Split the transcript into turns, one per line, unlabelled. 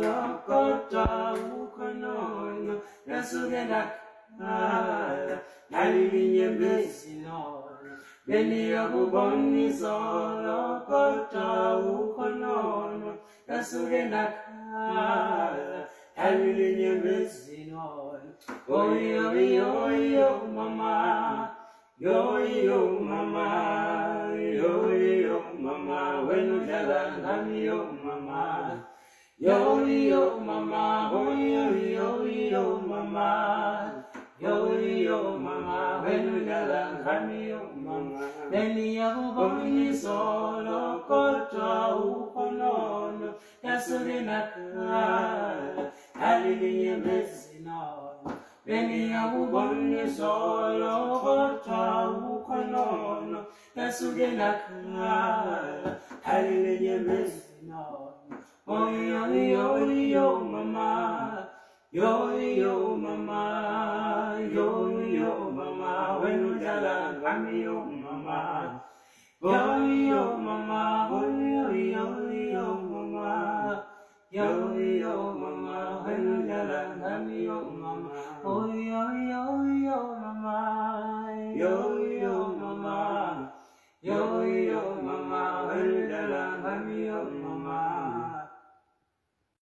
Kota ukonono nasugenda kala nalilinye besinono beni yakuboni solo kota ukonono nasugenda kala nalilinye besinono oyo yo yo mama yo yo mama yo yo mama wenu jala ngami yo mama yo yo mama, oh yo mama, yo mama, when you galang kami yo mama, beni ako boni solo kota ukonono, yasurina ka, alilinya mesinono, beni ako boni solo kota ukonono, yasurina ka, alilinya mesinono. Oh yo mama, yo mama, yo mama, when you jalan kami yo mama, yo mama, oh yo mama, yo mama, when you jalan kami yo mama, oh yo mama, yo mama, when you jalan